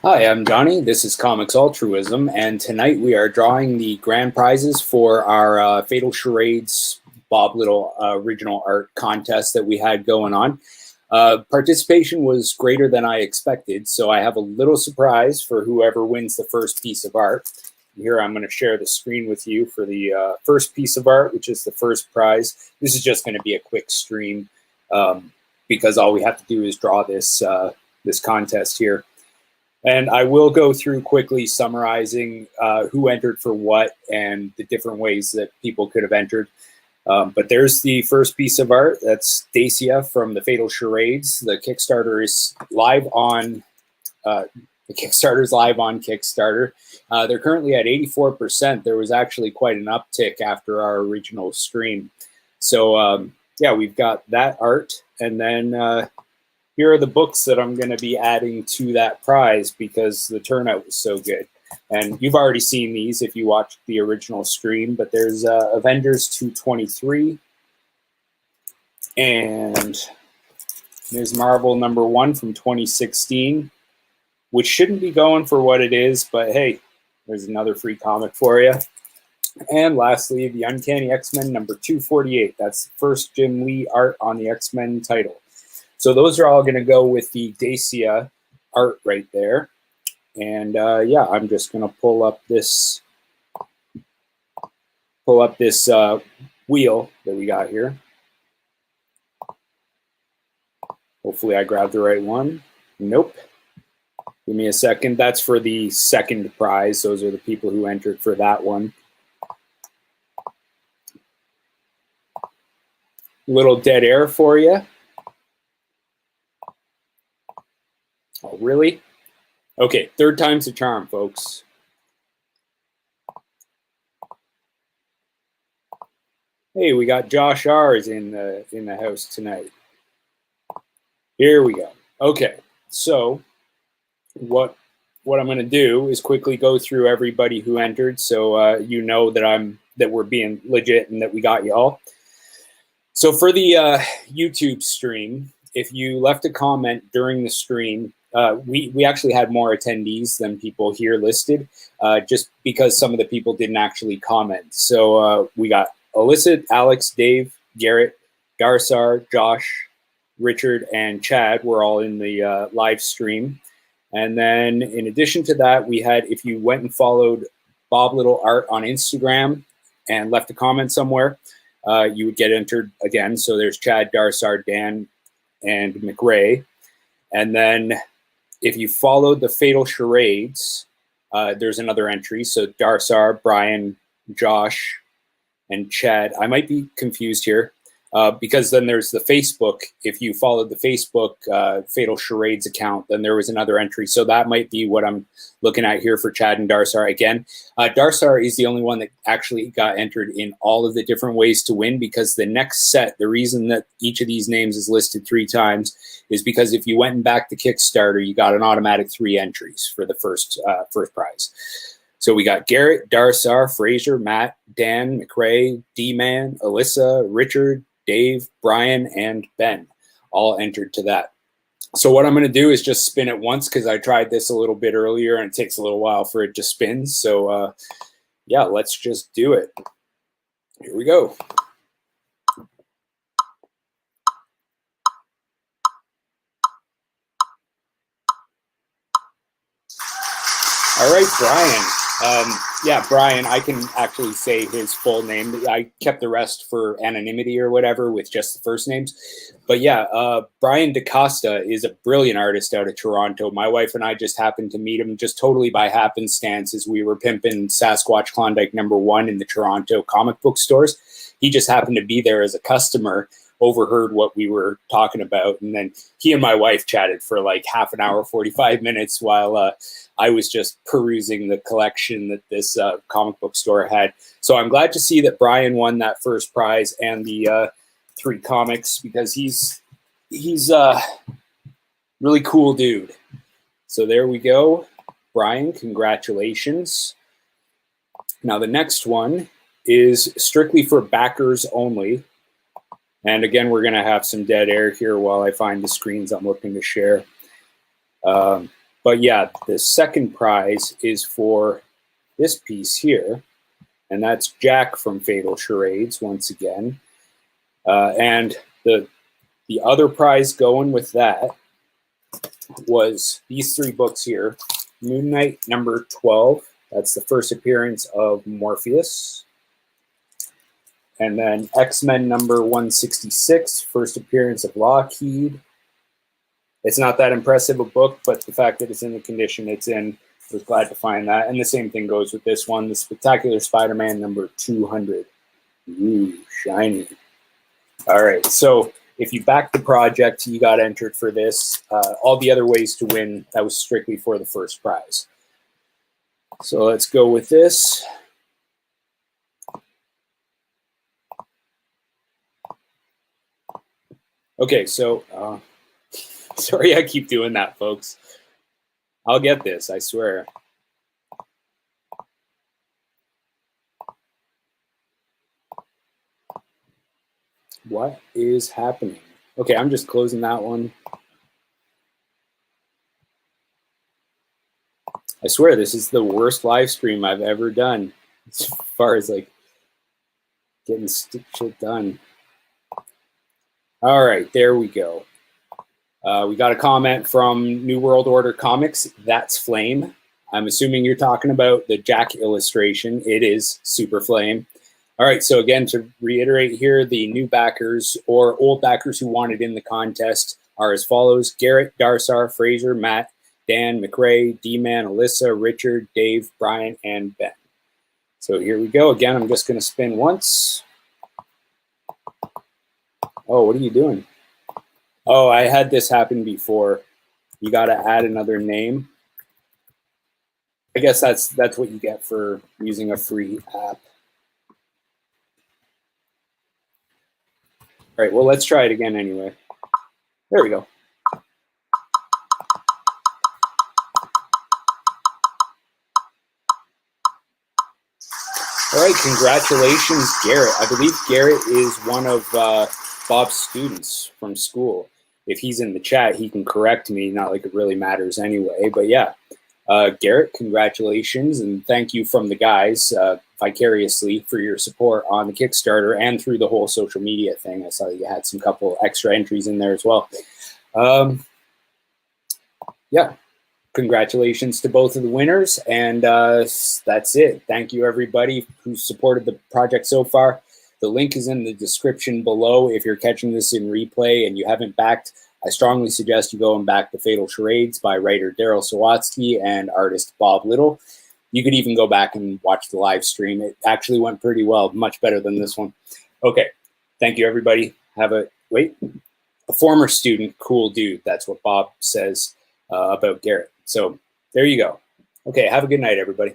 Hi, I'm Johnny. This is Comics Altruism, and tonight we are drawing the grand prizes for our Fatal Charades Bob Little original art contest that we had going on. Participation was greater than I expected, so I have a little surprise for whoever wins the first piece of art. Here I'm going to share the screen with you for the first piece of art, which is the first prize. This is just going to be a quick stream because all we have to do is draw this contest here. And I will go through quickly summarizing who entered for what and the different ways that people could have entered. But there's the first piece of art. That's Dacia from the Fatal Charades. The Kickstarter is live on Kickstarter. They're currently at 84%. There was actually quite an uptick after our original stream. So yeah, we've got that art, and then here are the books that I'm going to be adding to that prize because the turnout was so good. And you've already seen these if you watched the original stream, but there's Avengers 223. And there's Marvel #1 from 2016, which shouldn't be going for what it is, but hey, there's another free comic for you. And lastly, the Uncanny X-Men #248. That's the first Jim Lee art on the X-Men title. So those are all going to go with the Dacia art right there. And yeah, I'm just going to pull up this wheel that we got here. Hopefully I grabbed the right one. Nope. Give me a second. That's for the second prize. Those are the people who entered for that one. Little dead air for you. Oh, really? Okay, third time's the charm, folks. Hey, we got Josh R's in the house tonight. Here we go. Okay, so what I'm going to do is quickly go through everybody who entered, so you know that we're being legit and that we got y'all. So for the YouTube stream, if you left a comment during the stream, we actually had more attendees than people here listed, just because some of the people didn't actually comment. So we got Alyssa, Alex, Dave, Garrett, Darsar, Josh, Richard, and Chad were all in the live stream. And then in addition to that, we had, if you went and followed Bob Little Art on Instagram and left a comment somewhere, you would get entered again. So there's Chad, Darsar, Dan, and McRae. And then if you followed the Fatal Charades, there's another entry. So Darsar, Brian, Josh, and Chad. I might be confused here because then there's the Facebook. If you followed the Facebook Fatal Charades account, then there was another entry. So that might be what I'm looking at here for Chad and Darsar again. Darsar is the only one that actually got entered in all of the different ways to win, because the next set, the reason that each of these names is listed 3 times is because if you went and backed the Kickstarter, you got an automatic 3 entries for the first prize. So we got Garrett, Darsar, Fraser, Matt, Dan, McRae, D-Man, Alyssa, Richard, Dave, Brian, and Ben all entered to that. So what I'm going to do is just spin it once, because I tried this a little bit earlier and it takes a little while for it to spin. So yeah, let's just do it. Here we go. All right, Brian. Yeah, Brian, I can actually say his full name. I kept the rest for anonymity or whatever with just the first names. But yeah, Brian DaCosta is a brilliant artist out of Toronto. My wife and I just happened to meet him just totally by happenstance as we were pimping Sasquatch Klondike #1 in the Toronto comic book stores. He just happened to be there as a customer, overheard what we were talking about, and then he and my wife chatted for like half an hour, 45 minutes while I was just perusing the collection that this comic book store had. So I'm glad to see that Brian won that first prize and the 3 comics, because he's a really cool dude. So there we go. Brian, congratulations. Now the next one is strictly for backers only. And again, we're going to have some dead air here while I find the screens I'm looking to share. But yeah, the second prize is for this piece here, and that's Jack from Fatal Charades once again. And the other prize going with that was these 3 books here. Moon Knight number 12. That's the first appearance of Morpheus. And then X-Men number 166, first appearance of Lockheed. It's not that impressive a book, but the fact that it's in the condition it's in, I was glad to find that. And the same thing goes with this one, the Spectacular Spider-Man number 200. Ooh, shiny. All right, so if you back the project, you got entered for this. All the other ways to win, that was strictly for the first prize. So let's go with this. Okay, so sorry I keep doing that, folks. I'll get this, I swear. What is happening? Okay, I'm just closing that one. I swear this is the worst live stream I've ever done as far as like getting shit done. All right, there we go. We got a comment from New World Order Comics. That's Flame. I'm assuming you're talking about the Jack illustration. It is Super Flame. All right, so again, to reiterate here, the new backers or old backers who wanted in the contest are as follows: Garrett, Darsar, Fraser, Matt, Dan, McRae, D-Man, Alyssa, Richard, Dave, Brian, and Ben. So here we go. Again, I'm just going to spin once. Oh, what are you doing? Oh, I had this happen before. You got to add another name. I guess that's what you get for using a free app. All right, well, let's try it again anyway. There we go. All right, congratulations, Garrett. I believe Garrett is one of Bob's students from school. If he's in the chat, he can correct me. Not like it really matters anyway. But yeah, Garrett, congratulations, and thank you from the guys vicariously for your support on the Kickstarter and through the whole social media thing. I saw you had some couple extra entries in there as well. Yeah. Congratulations to both of the winners, and that's it. Thank you, everybody who's supported the project so far. The link is in the description below. If you're catching this in replay and you haven't backed, I strongly suggest you go and back The Fatal Charades by writer Daryl Sawatsky and artist Bob Little. You could even go back and watch the live stream. It actually went pretty well, much better than this one. Okay, thank you, everybody. Have a, wait, a former student, cool dude. That's what Bob says about Garrett. So there you go. Okay, have a good night, everybody.